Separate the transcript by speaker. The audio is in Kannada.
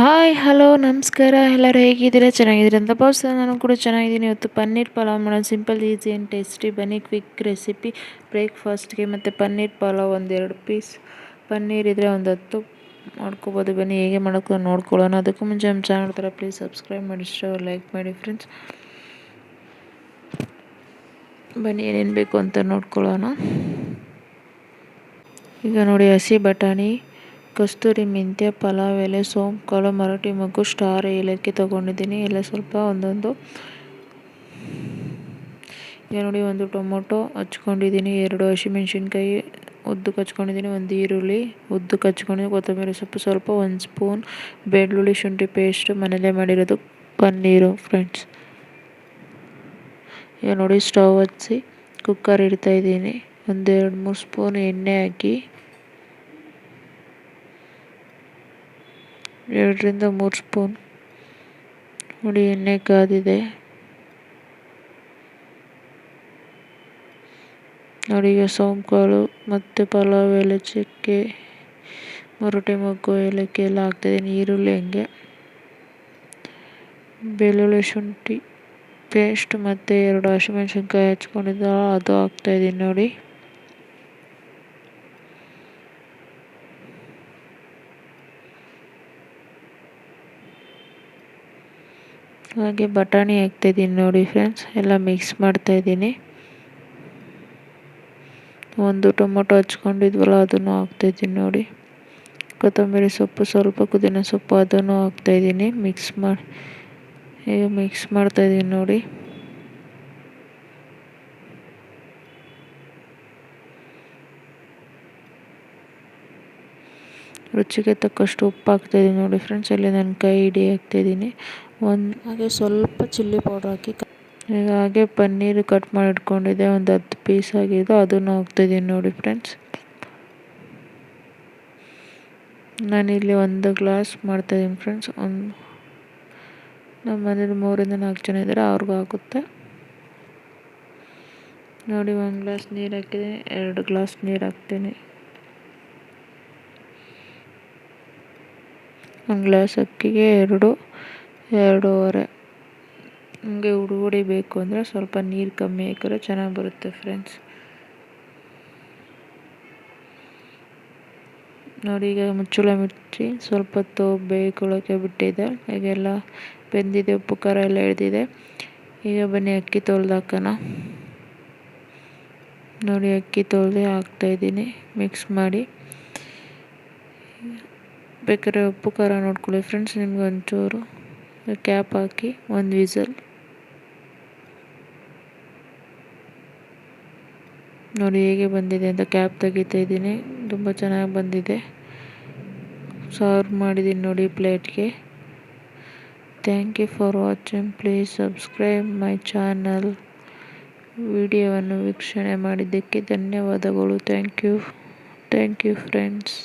Speaker 1: ಹಾಯ್ ಹಲೋ ನಮಸ್ಕಾರ. ಎಲ್ಲರೂ ಹೇಗಿದ್ದೀರಾ? ಚೆನ್ನಾಗಿದ್ದೀರಾ ಅಂತ ಭಾವಿಸ್ತೀನಿ. ನಾನು ಕೂಡ ಚೆನ್ನಾಗಿದ್ದೀನಿ. ಇವತ್ತು ಪನ್ನೀರ್ ಪಲಾವ್ ಮಾಡೋದು ಸಿಂಪಲ್, ಈಸಿ ಆ್ಯಂಡ್ ಟೇಸ್ಟಿ. ಬನ್ನಿ, ಕ್ವಿಕ್ ರೆಸಿಪಿ. ಬ್ರೇಕ್ಫಾಸ್ಟ್ಗೆ ಮತ್ತು ಪನ್ನೀರ್ ಪಲಾವ್ ಒಂದೆರಡು ಪೀಸ್ ಪನ್ನೀರ್ ಇದ್ದರೆ ಒಂದು 10 ಮಾಡ್ಕೊಬೋದು. ಬನ್ನಿ ಹೇಗೆ ಮಾಡೋಕ್ಕೆ ನೋಡ್ಕೊಳ್ಳೋಣ. ಅದಕ್ಕೂ ಮುಂಚೆ ನಮ್ಮ ಚಾನಲ್ ಥರ ಪ್ಲೀಸ್ ಸಬ್ಸ್ಕ್ರೈಬ್ ಮಾಡಿ, ಇಷ್ಟ ಲೈಕ್ ಮಾಡಿ ಫ್ರೆಂಡ್ಸ್. ಬನ್ನಿ ಏನೇನು ಬೇಕು ಅಂತ ನೋಡ್ಕೊಳ್ಳೋಣ. ಈಗ ನೋಡಿ, ಹಸಿ ಬಟಾಣಿ, ಕಸ್ತೂರಿ ಮೆಂತ್ಯ, ಪಲಾವ್ ಎಲೆ, ಸೋಂಪು ಕಾಳು, ಮರಾಠಿ ಮೊಗ್ಗು, ಸ್ಟಾರ್ ಏಲಕ್ಕಿ ತೊಗೊಂಡಿದ್ದೀನಿ. ಎಲ್ಲ ಸ್ವಲ್ಪ ಒಂದೊಂದು. ಈಗ ನೋಡಿ, ಒಂದು ಟೊಮೊಟೊ ಹಚ್ಕೊಂಡಿದ್ದೀನಿ, 2 ಹಸಿಮೆಣ್ಸಿನ್ಕಾಯಿ ಉದ್ದಕ್ಕೆ ಹಚ್ಕೊಂಡಿದ್ದೀನಿ, ಒಂದು ಈರುಳ್ಳಿ ಉದ್ದಕ್ಕೆ ಹಚ್ಕೊಂಡಿದ್ದೀನಿ, ಕೊತ್ತಂಬರಿ ಸೊಪ್ಪು ಸ್ವಲ್ಪ, 1 ಸ್ಪೂನ್ ಬೆಳ್ಳುಳ್ಳಿ ಶುಂಠಿ ಪೇಸ್ಟು, ಮನೇಲೇ ಮಾಡಿರೋದು ಪನ್ನೀರು ಫ್ರೆಂಡ್ಸ್. ಈಗ ನೋಡಿ, ಸ್ಟವ್ ಹಚ್ಚಿ ಕುಕ್ಕರ್ ಇಡ್ತಾಯಿದ್ದೀನಿ. ಒಂದು 2-3 ಸ್ಪೂನ್ ಎಣ್ಣೆ ಹಾಕಿ 2-3 ಸ್ಪೂನ್ ನೋಡಿ ಎಣ್ಣೆ ಕಾದಿದೆ. ನೋಡಿ, ಈಗ ಸೋಂಪು ಕಾಳು ಮತ್ತು ಪಲಾವ್ ಎಲೆ, ಚಕ್ಕೆ, ಮರಾಠಿ ಮೊಗ್ಗು, ಏಲಕ್ಕಿ ಎಲ್ಲ ಹಾಕ್ತಾಯಿದ್ದೀನಿ. ಈರುಳ್ಳಿ ಹಂಗೆ, ಬೆಳ್ಳುಳ್ಳಿ ಶುಂಠಿ ಪೇಸ್ಟ್ ಮತ್ತು 2 ಹಸಿಮೆಣ್ಸಿನ್ಕಾಯಿ ಹಚ್ಕೊಂಡಿದ್ದ ಅದು ಹಾಕ್ತಾಯಿದ್ದೀನಿ ನೋಡಿ. ಹಾಗೆ ಬಟಾಣಿ ಹಾಕ್ತಾಯಿದ್ದೀನಿ ನೋಡಿ ಫ್ರೆಂಡ್ಸ್. ಎಲ್ಲ ಮಿಕ್ಸ್ ಮಾಡ್ತಾಯಿದ್ದೀನಿ. ಒಂದು ಟೊಮೊಟೊ ಹಚ್ಕೊಂಡಿದ್ವಲ್ಲ ಅದನ್ನು ಹಾಕ್ತಾಯಿದ್ದೀನಿ ನೋಡಿ. ಕೊತ್ತಂಬರಿ ಸೊಪ್ಪು, ಸ್ವಲ್ಪ ಪುದೀನ ಸೊಪ್ಪು ಅದನ್ನು ಹಾಕ್ತಾಯಿದ್ದೀನಿ. ಈಗ ಮಿಕ್ಸ್ ಮಾಡ್ತಾಯಿದ್ದೀನಿ ನೋಡಿ. ರುಚಿಗೆ ತಕ್ಕಷ್ಟು ಉಪ್ಪು ಹಾಕ್ತಾಯಿದ್ದೀನಿ ನೋಡಿ ಫ್ರೆಂಡ್ಸ್. ಇಲ್ಲಿ ನಾನು ಕೈ ಹಿಡಿ ಹಾಕ್ತಾಯಿದ್ದೀನಿ. ಹಾಗೆ ಸ್ವಲ್ಪ ಚಿಲ್ಲಿ ಪೌಡ್ರ್ ಹಾಕಿ, ಈಗ ಹಾಗೆ ಪನ್ನೀರು ಕಟ್ ಮಾಡಿ ಇಟ್ಕೊಂಡಿದ್ದೆ, ಒಂದು 10 ಪೀಸ್ ಆಗಿದ್ದು ಅದನ್ನು ಹಾಕ್ತಾಯಿದ್ದೀನಿ ನೋಡಿ ಫ್ರೆಂಡ್ಸ್. ನಾನಿಲ್ಲಿ 1 ಗ್ಲಾಸ್ ಮಾಡ್ತಾಯಿದ್ದೀನಿ ಫ್ರೆಂಡ್ಸ್. ನಮ್ಮ ಮನೇಲಿ 3-4 ಜನ ಇದ್ದಾರೆ, ಅವ್ರಿಗೂ ಆಗುತ್ತೆ ನೋಡಿ. 1 ಗ್ಲಾಸ್ ನೀರು ಹಾಕಿದ್ದೀನಿ, 2 ಗ್ಲಾಸ್ ನೀರು ಹಾಕ್ತೀನಿ. 1 ಗ್ಲಾಸ್ ಅಕ್ಕಿಗೆ 2-2.5. ನಿಮಗೆ ಹುಡಿ ಬೇಕು ಅಂದರೆ ಸ್ವಲ್ಪ ನೀರು ಕಮ್ಮಿ ಹಾಕಿದ್ರೆ ಚೆನ್ನಾಗಿ ಬರುತ್ತೆ ಫ್ರೆಂಡ್ಸ್. ನೋಡಿ, ಈಗ ಮುಚ್ಚಳ ಮುಚ್ಚಿ ಸ್ವಲ್ಪ ಹೊತ್ತು ಬೇಯ್ಕೊಳ್ಳೋಕ್ಕೆ ಬಿಟ್ಟಿದ್ದೆ. ಈಗೆಲ್ಲ ಬೆಂದಿದೆ, ಉಪ್ಪು ಖಾರ ಎಲ್ಲ ಹಿಡಿದಿದೆ. ಈಗ ಬನ್ನಿ ಅಕ್ಕಿ ತೊಳೆದು ಹಾಕೋಣ ನೋಡಿ. ಅಕ್ಕಿ ತೊಳೆದು ಹಾಕ್ತಾಯಿದ್ದೀನಿ, ಮಿಕ್ಸ್ ಮಾಡಿ. ಬೇಕಾದ್ರೆ ಉಪ್ಪು ಖಾರ ನೋಡ್ಕೊಳ್ಳಿ ಫ್ರೆಂಡ್ಸ್. ನಿಮ್ಗೆ ಒಂಚೂರು ಕ್ಯಾಪ್ ಹಾಕಿ 1 ವಿಸಲ್ ನೋಡಿ ಹೇಗೆ ಬಂದಿದೆ ಅಂತ. ಕ್ಯಾಪ್ ತೆಗಿತಾಯಿದ್ದೀನಿ, ತುಂಬ ಚೆನ್ನಾಗಿ ಬಂದಿದೆ. ಸರ್ವ್ ಮಾಡಿದ್ದೀನಿ ನೋಡಿ ಪ್ಲೇಟ್ಗೆ. Thank you for watching. Please subscribe my channel. ವಿಡಿಯೋವನ್ನು ವೀಕ್ಷಣೆ ಮಾಡಿದ್ದಕ್ಕೆ ಧನ್ಯವಾದಗಳು. Thank you friends.